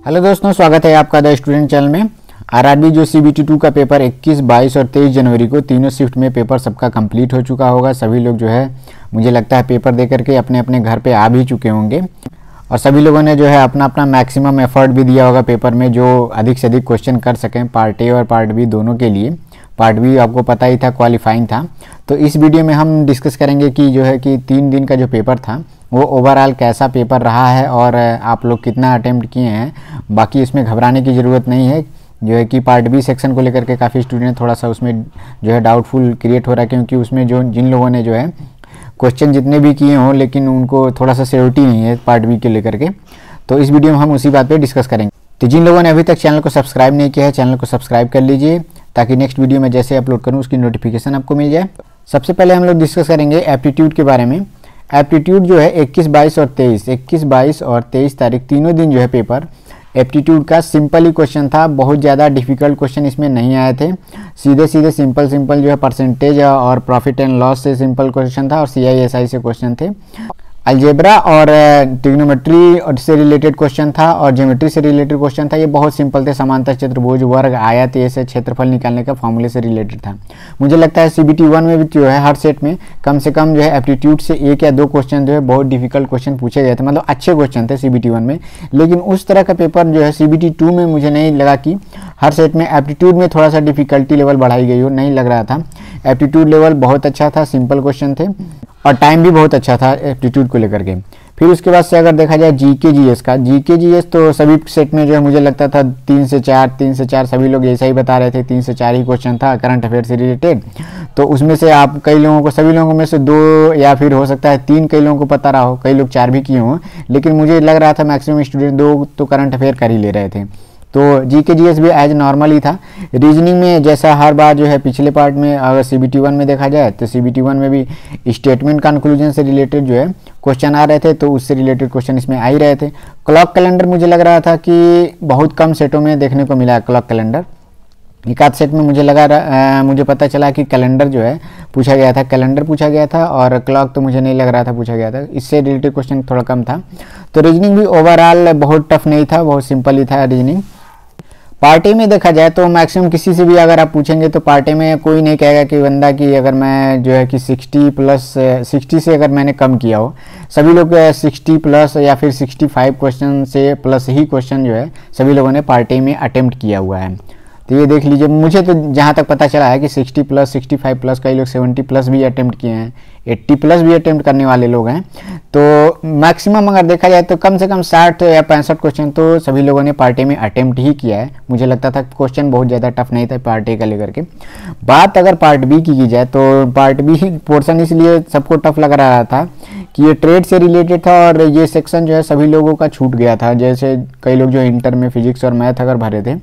Hello दोस्तों, स्वागत है आपका द स्टूडेंट चैनल में। आरआरबी जो सीबीटी 2 का पेपर 21, 22 और 23 जनवरी को तीनों शिफ्ट में पेपर सबका कंप्लीट हो चुका होगा। सभी लोग जो है मुझे लगता है पेपर दे करके अपने अपने घर पे आ भी चुके होंगे और सभी लोगों ने जो है अपना अपना मैक्सिमम एफर्ट भी दिया होगा पेपर में, जो अधिक से अधिक क्वेश्चन कर सकें पार्ट ए और पार्ट बी दोनों के लिए। पार्ट बी आपको पता ही था क्वालिफाइंग था। तो इस वीडियो में हम डिस्कस करेंगे कि जो है कि 3 दिन का जो पेपर था वो ओवरऑल कैसा पेपर रहा है और आप लोग कितना अटेम्प्ट किए हैं। बाकी इसमें घबराने की ज़रूरत नहीं है। जो है कि पार्ट बी सेक्शन को लेकर के काफ़ी स्टूडेंट थोड़ा सा उसमें जो है डाउटफुल क्रिएट हो रहा है, क्योंकि उसमें जो जिन लोगों ने जो है क्वेश्चन जितने भी किए हों लेकिन उनको थोड़ा सा श्योरिटी नहीं है पार्ट बी के लेकर के। तो इस वीडियो में हम उसी बात पे डिस्कस करेंगे। तो जिन लोगों ने अभी तक चैनल को सब्सक्राइब नहीं किया है, चैनल को सब्सक्राइब कर लीजिए ताकि नेक्स्ट वीडियो में जैसे अपलोड करूँ उसकी नोटिफिकेशन आपको मिल जाए। सबसे पहले हम लोग डिस्कस करेंगे एप्टीट्यूड के बारे में। एप्टीट्यूड जो है 21, 22 और 23 तारीख तीनों दिन जो है पेपर एप्टीट्यूड का सिंपल ही क्वेश्चन था। बहुत ज़्यादा डिफिकल्ट क्वेश्चन इसमें नहीं आए थे। सीधे सीधे सिंपल जो है परसेंटेज और प्रॉफिट एंड लॉस से सिंपल क्वेश्चन था और CISI से क्वेश्चन थे। अलजेब्रा और ट्रिग्नोमेट्री से रिलेटेड क्वेश्चन था और ज्योमेट्री से रिलेटेड क्वेश्चन था। ये बहुत सिंपल थे। समांतर चतुर्भुज, वर्ग, आयत, ऐसे क्षेत्रफल निकालने का फॉर्मूले से रिलेटेड था। मुझे लगता है CBT 1 में भी जो है हर सेट में कम से कम जो है एप्टीट्यूड से 1 या 2 क्वेश्चन जो है बहुत डिफिकल्ट क्वेश्चन पूछे गए थे, मतलब अच्छे क्वेश्चन थे CBT 1 में। लेकिन उस तरह का पेपर जो है CBT 2 में मुझे नहीं लगा कि हर सेट में एप्टीट्यूड में थोड़ा सा डिफिकल्टी लेवल बढ़ाई गई हो, नहीं लग रहा था। एप्टीट्यूड लेवल बहुत अच्छा था, सिंपल क्वेश्चन थे और टाइम भी बहुत अच्छा था एप्टीट्यूड को लेकर के। फिर उसके बाद से अगर देखा जाए GK GS का, GK GS तो सभी सेट में जो है मुझे लगता था 3 से 4 सभी लोग ऐसा ही बता रहे थे। 3 से 4 ही क्वेश्चन था करंट अफेयर से रिलेटेड। तो उसमें से आप कई लोगों को, सभी लोगों में से 2 या फिर हो सकता है 3 कई लोगों को पता रहा हो, कई लोग 4 भी किए हों, लेकिन मुझे लग रहा था मैक्सिमम स्टूडेंट 2 तो करंट अफेयर कर ही ले रहे थे। तो GK GS भी एज नॉर्मल ही था। रीजनिंग में जैसा हर बार जो है पिछले पार्ट में अगर CBT 1 में देखा जाए तो CBT 1 में भी स्टेटमेंट कंक्लूजन से रिलेटेड जो है क्वेश्चन आ रहे थे, तो उससे रिलेटेड क्वेश्चन इसमें आ ही रहे थे। क्लॉक कैलेंडर मुझे लग रहा था कि बहुत कम सेटों में देखने को मिला है क्लॉक कैलेंडर। एक आध सेट में मुझे पता चला कि कैलेंडर जो है पूछा गया था, कैलेंडर पूछा गया था और क्लॉक तो मुझे नहीं लग रहा था पूछा गया था। इससे रिलेटेड क्वेश्चन थोड़ा कम था। तो रीजनिंग भी ओवरऑल बहुत टफ नहीं था, बहुत सिंपल ही था रीजनिंग। पार्टी में देखा जाए तो मैक्सिमम किसी से भी अगर आप पूछेंगे तो पार्टी में कोई नहीं कहेगा कि बंदा कि अगर मैं जो है कि 60 से अगर मैंने कम किया हो। सभी लोग 60 प्लस या फिर 65 क्वेश्चन से प्लस ही क्वेश्चन जो है सभी लोगों ने पार्टी में अटेम्प्ट किया हुआ है। तो ये देख लीजिए, मुझे तो जहाँ तक पता चला है कि 60 प्लस, 65 प्लस, कई लोग 70 प्लस भी अटेम्प्ट किए हैं, 80 प्लस भी अटेम्प्ट करने वाले लोग हैं। तो मैक्सिमम अगर देखा जाए तो कम से कम 60 या 65 क्वेश्चन तो सभी लोगों ने पार्टी में अटेम्प्ट ही किया है। मुझे लगता था क्वेश्चन बहुत ज़्यादा टफ नहीं था पार्टी का लेकर के। बात अगर पार्ट बी की जाए तो पार्ट बी पोर्सन इसलिए सबको टफ लग रहा था कि ये ट्रेड से रिलेटेड था और ये सेक्शन जो है सभी लोगों का छूट गया था। जैसे कई लोग जो इंटर में फिजिक्स और मैथ अगर भरे थे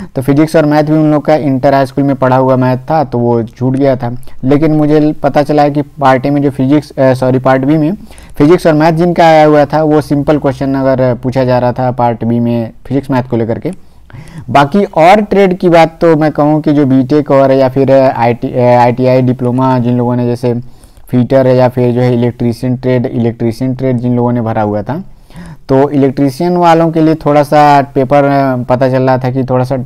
तो फिजिक्स और मैथ भी उन लोग का इंटर हाई स्कूल में पढ़ा हुआ मैथ था, तो वो छूट गया था। लेकिन मुझे पता चला है कि पार्टी में जो पार्ट बी में फिजिक्स और मैथ जिनका आया हुआ था वो सिंपल क्वेश्चन अगर पूछा जा रहा था पार्ट बी में फिजिक्स मैथ को लेकर के। बाकी और ट्रेड की बात तो मैं कहूँ कि जो बीटेक और या फिर ITI डिप्लोमा जिन लोगों ने, जैसे फीटर या फिर जो है इलेक्ट्रीशियन ट्रेड जिन लोगों ने भरा हुआ था, तो इलेक्ट्रीशियन वालों के लिए थोड़ा सा पेपर पता चल रहा था कि थोड़ा सा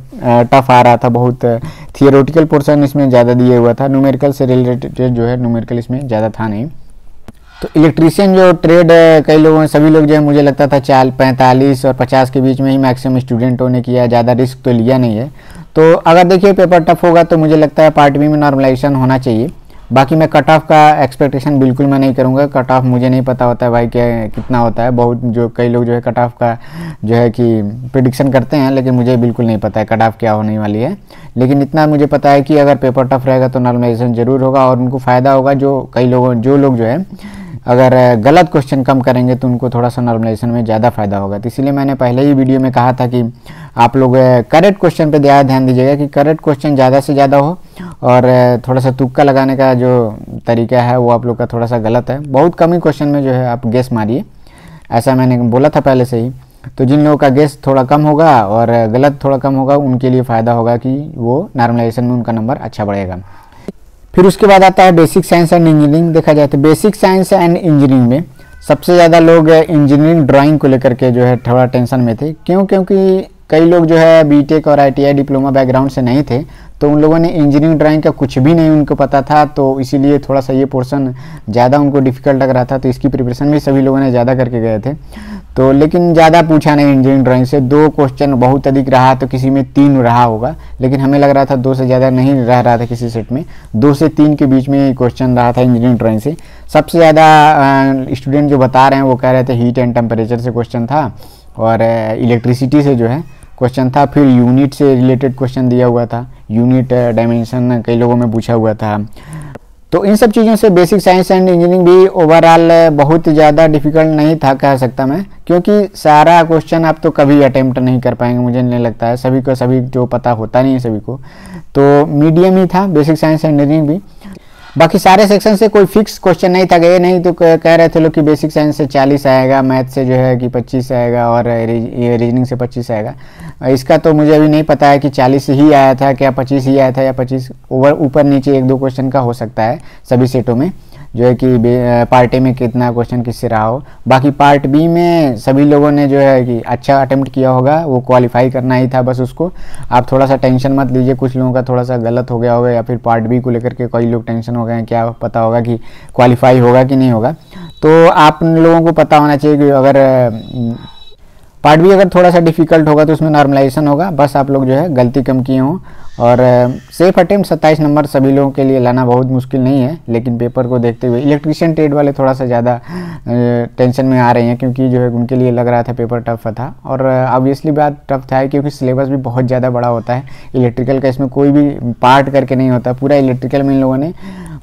टफ आ रहा था। बहुत थियोरेटिकल पोर्शन इसमें ज़्यादा दिया हुआ था, न्यूमेरिकल से रिलेटेड जो है न्यूमेरिकल इसमें ज़्यादा था नहीं। तो इलेक्ट्रीशियन जो ट्रेड कई लोगों, सभी लोग जो है मुझे लगता था 45 और 50 के बीच में ही मैक्सिमम स्टूडेंटों ने किया, ज़्यादा रिस्क तो लिया नहीं है। तो अगर देखिए पेपर टफ होगा तो मुझे लगता है पार्ट बी में नॉर्मलाइजेशन होना चाहिए। बाकी मैं कट ऑफ का एक्सपेक्टेशन बिल्कुल मैं नहीं करूँगा। कट ऑफ मुझे नहीं पता होता है भाई क्या कितना होता है। बहुत जो कई लोग जो है कट ऑफ का जो है कि प्रिडिक्शन करते हैं, लेकिन मुझे बिल्कुल नहीं पता है कट ऑफ क्या होने वाली है। लेकिन इतना मुझे पता है कि अगर पेपर टफ रहेगा तो नॉर्मलाइजेशन जरूर होगा और उनको फ़ायदा होगा। जो लोग जो है अगर गलत क्वेश्चन कम करेंगे तो उनको थोड़ा सा नॉर्मलाइजेशन में ज़्यादा फायदा होगा। तो इसीलिए मैंने पहले ही वीडियो में कहा था कि आप लोग करेक्ट क्वेश्चन पे ध्यान दीजिएगा कि करेक्ट क्वेश्चन ज़्यादा से ज़्यादा हो और थोड़ा सा तुक्का लगाने का जो तरीका है वो आप लोग का थोड़ा सा गलत है। बहुत कम ही क्वेश्चन में जो है आप गेस मारिए, ऐसा मैंने बोला था पहले से ही। तो जिन लोगों का गेस थोड़ा कम होगा और गलत थोड़ा कम होगा उनके लिए फ़ायदा होगा कि वो नॉर्मलाइजेशन में उनका नंबर अच्छा बढ़ेगा। फिर उसके बाद आता है बेसिक साइंस एंड इंजीनियरिंग। देखा जाए तो बेसिक साइंस एंड इंजीनियरिंग में सबसे ज़्यादा लोग इंजीनियरिंग ड्राइंग को लेकर के जो है थोड़ा टेंशन में थे। क्योंकि कई लोग जो है बीटेक और आईटीआई डिप्लोमा बैकग्राउंड से नहीं थे, तो उन लोगों ने इंजीनियरिंग ड्राइंग का कुछ भी नहीं उनको पता था, तो इसीलिए थोड़ा सा ये पोर्शन ज़्यादा उनको डिफ़िकल्ट लग रहा था। तो इसकी प्रिपरेशन भी सभी लोगों ने ज़्यादा करके गए थे। तो लेकिन ज़्यादा पूछा नहीं इंजीनियरिंग ड्राइंग से, 2 क्वेश्चन बहुत अधिक रहा, तो किसी में 3 रहा होगा, लेकिन हमें लग रहा था 2 से ज़्यादा नहीं रह रहा था किसी सेट में, 2 से 3 के बीच में क्वेश्चन रहा था इंजीनियरिंग ड्राइंग से। सबसे ज़्यादा स्टूडेंट जो बता रहे हैं वो कह रहे थे हीट एंड टेम्परेचर से क्वेश्चन था, और इलेक्ट्रिसिटी से जो है क्वेश्चन था, फिर यूनिट से रिलेटेड क्वेश्चन दिया हुआ था, यूनिट डायमेंशन कई लोगों में पूछा हुआ था। तो इन सब चीज़ों से बेसिक साइंस एंड इंजीनियरिंग भी ओवरऑल बहुत ज़्यादा डिफिकल्ट नहीं था कह सकता मैं, क्योंकि सारा क्वेश्चन आप तो कभी अटेम्प्ट नहीं कर पाएंगे, मुझे नहीं लगता है, सभी को सभी जो पता होता नहीं है सभी को, तो मीडियम ही था बेसिक साइंस एंड इंजीनियरिंग भी। बाकी सारे सेक्शन से कोई फिक्स क्वेश्चन नहीं था, गए नहीं तो कह रहे थे लोग कि बेसिक साइंस से 40 आएगा, मैथ से जो है कि 25 आएगा, और रीजनिंग से 25 आएगा। इसका तो मुझे अभी नहीं पता है कि 40 ही आया था क्या 25 ही आया था, या 25 ऊपर नीचे 1-2 क्वेश्चन का हो सकता है सभी सेटों में, जो है कि पार्ट ए में कितना क्वेश्चन किससे रहा हो। बाकी पार्ट बी में सभी लोगों ने जो है कि अच्छा अटेम्प्ट किया होगा, वो क्वालिफाई करना ही था बस उसको। आप थोड़ा सा टेंशन मत लीजिए, कुछ लोगों का थोड़ा सा गलत हो गया होगा, या फिर पार्ट बी को लेकर के कई लोग टेंशन हो गए हैं, क्या पता होगा कि क्वालिफाई होगा कि नहीं होगा। तो आप लोगों को पता होना चाहिए कि अगर पार्ट भी अगर थोड़ा सा डिफिकल्ट होगा तो उसमें नॉर्मलाइजेशन होगा, बस आप लोग जो है गलती कम किए हों। और सेफ अटेम्प्ट 27 नंबर सभी लोगों के लिए लाना बहुत मुश्किल नहीं है, लेकिन पेपर को देखते हुए इलेक्ट्रीशियन ट्रेड वाले थोड़ा सा ज़्यादा टेंशन में आ रहे हैं, क्योंकि जो है उनके लिए लग रहा था पेपर टफ था, और ऑब्वियसली बात टफ था क्योंकि सिलेबस भी बहुत ज़्यादा बड़ा होता है इलेक्ट्रिकल का। इसमें कोई भी पार्ट करके नहीं होता, पूरा इलेक्ट्रिकल में इन लोगों ने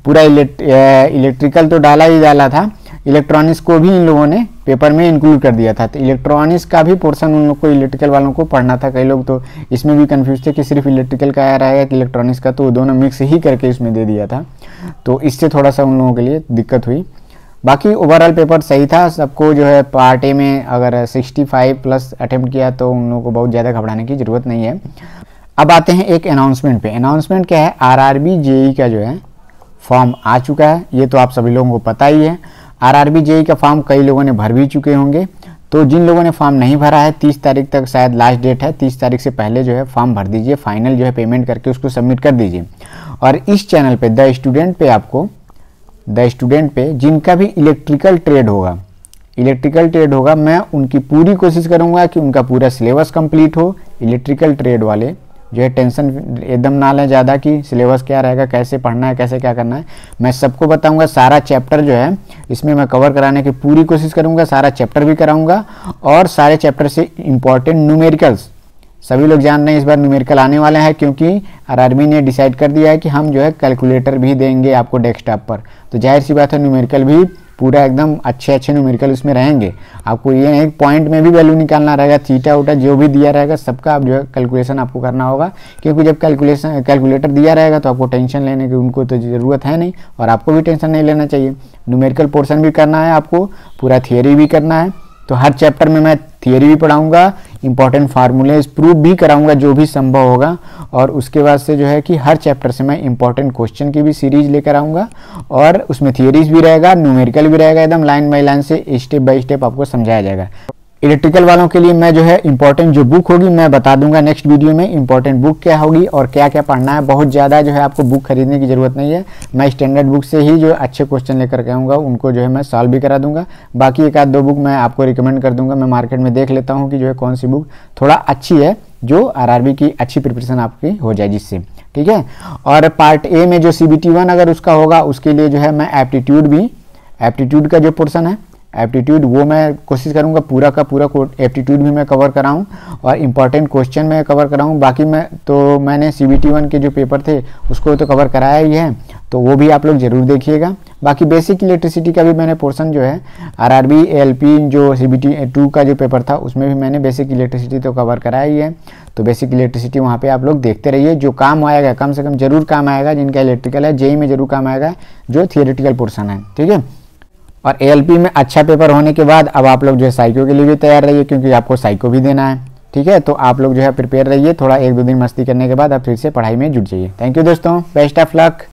पूरा इलेक्ट्रिकल तो डाला ही डाला था, इलेक्ट्रॉनिक्स को भी इन लोगों ने पेपर में इंक्लूड कर दिया था। तो इलेक्ट्रॉनिक्स का भी पोर्शन उन लोग को इलेक्ट्रिकल वालों को पढ़ना था। कई लोग तो इसमें भी कंफ्यूज थे कि सिर्फ इलेक्ट्रिकल का आ रहेगा कि इलेक्ट्रॉनिक्स का, तो दोनों मिक्स ही करके इसमें दे दिया था, तो इससे थोड़ा सा उन लोगों के लिए दिक्कत हुई। बाकी ओवरऑल पेपर सही था, सबको जो है पार्ट ए में अगर 65+ अटेम्प्ट किया तो उन लोगों को बहुत ज़्यादा घबराने की ज़रूरत नहीं है। अब आते हैं एक अनाउंसमेंट पे। अनाउंसमेंट क्या है, आरआरबी जेई का जो है फॉर्म आ चुका है, ये तो आप सभी लोगों को पता ही है। आरआरबी जेई का फॉर्म कई लोगों ने भर भी चुके होंगे, तो जिन लोगों ने फॉर्म नहीं भरा है 30 तारीख तक शायद लास्ट डेट है, 30 तारीख से पहले जो है फॉर्म भर दीजिए, फाइनल जो है पेमेंट करके उसको सबमिट कर दीजिए। और इस चैनल पे द स्टूडेंट पे आपको जिनका भी इलेक्ट्रिकल ट्रेड होगा, मैं उनकी पूरी कोशिश करूंगा कि उनका पूरा सिलेबस कंप्लीट हो। इलेक्ट्रिकल ट्रेड वाले जो है टेंशन एकदम ना लें ज़्यादा कि सिलेबस क्या रहेगा, कैसे पढ़ना है, कैसे क्या करना है, मैं सबको बताऊंगा। सारा चैप्टर जो है इसमें मैं कवर कराने की पूरी कोशिश करूंगा, सारा चैप्टर भी कराऊंगा, और सारे चैप्टर से इम्पॉर्टेंट न्यूमेरिकल्स, सभी लोग जान रहे हैं इस बार न्यूमेरिकल आने वाले हैं, क्योंकि आरआरबी ने डिसाइड कर दिया है कि हम जो है कैलकुलेटर भी देंगे आपको डेस्कटॉप पर, तो जाहिर सी बात है न्यूमेरिकल भी पूरा एकदम अच्छे न्यूमेरिकल उसमें रहेंगे। आपको ये नहीं पॉइंट में भी वैल्यू निकालना रहेगा, थीटा उटा जो भी दिया रहेगा सबका आप जो है कैलकुलेशन आपको करना होगा, क्योंकि जब कैलकुलेटर दिया रहेगा तो आपको टेंशन लेने की उनको तो ज़रूरत है नहीं, और आपको भी टेंशन नहीं लेना चाहिए। न्यूमेरिकल पोर्शन भी करना है आपको, पूरा थियरी भी करना है, तो हर चैप्टर में मैं थियरी भी पढ़ाऊंगा, इंपॉर्टेंट फार्मूलेज प्रूफ भी कराऊंगा जो भी संभव होगा, और उसके बाद से जो है कि हर चैप्टर से मैं इंपॉर्टेंट क्वेश्चन की भी सीरीज लेकर आऊंगा, और उसमें थियरीज भी रहेगा, न्यूमेरिकल भी रहेगा, एकदम लाइन बाय लाइन से स्टेप बाय स्टेप आपको समझाया जाएगा। इलेक्ट्रिकल वालों के लिए मैं जो है इंपॉर्टेंट जो बुक होगी मैं बता दूंगा नेक्स्ट वीडियो में, इंपॉर्टेंट बुक क्या होगी और क्या क्या पढ़ना है। बहुत ज़्यादा जो है आपको बुक खरीदने की ज़रूरत नहीं है, मैं स्टैंडर्ड बुक से ही जो अच्छे क्वेश्चन लेकर के आऊँगा उनको जो है मैं सॉल्व भी करा दूंगा। बाकी 1-2 बुक मैं आपको रिकमेंड कर दूंगा, मैं मार्केट में देख लेता हूँ कि जो है कौन सी बुक थोड़ा अच्छी है, जो आरआरबी की अच्छी प्रिपरेशन आपकी हो जाए जिससे, ठीक है। और पार्ट ए में जो CBT 1 अगर उसका होगा उसके लिए जो है मैं एप्टीट्यूड का जो पोर्सन है एप्टीट्यूड वो मैं कोशिश करूंगा पूरा का पूरा एप्टीट्यूड भी मैं कवर कराऊं, और इम्पॉर्टेंट क्वेश्चन मैं कवर कराऊं। बाकी मैंने CBT 1 के जो पेपर थे उसको तो कवर कराया ही है, तो वो भी आप लोग जरूर देखिएगा। बाकी बेसिक इलेक्ट्रिसिटी का भी मैंने पोर्शन जो है आरआरबी ALP जो CBT 2 का जो पेपर था उसमें भी मैंने बेसिक इलेक्ट्रिसिटी तो कवर कराया ही है, तो बेसिक इलेक्ट्रिसिटी वहाँ पे आप लोग देखते रहिए, जो काम आएगा कम से कम जरूर काम आएगा, जिनका इलेक्ट्रिकल है जेई में जरूर काम आएगा जो थियोरेटिकल पोर्शन है, ठीक है। और ALP में अच्छा पेपर होने के बाद अब आप लोग जो है साइको के लिए भी तैयार रहिए, क्योंकि आपको साइको भी देना है, ठीक है। तो आप लोग जो है प्रिपेयर रहिए, थोड़ा 1-2 दिन मस्ती करने के बाद आप फिर से पढ़ाई में जुट जाइए। थैंक यू दोस्तों, बेस्ट ऑफ लक।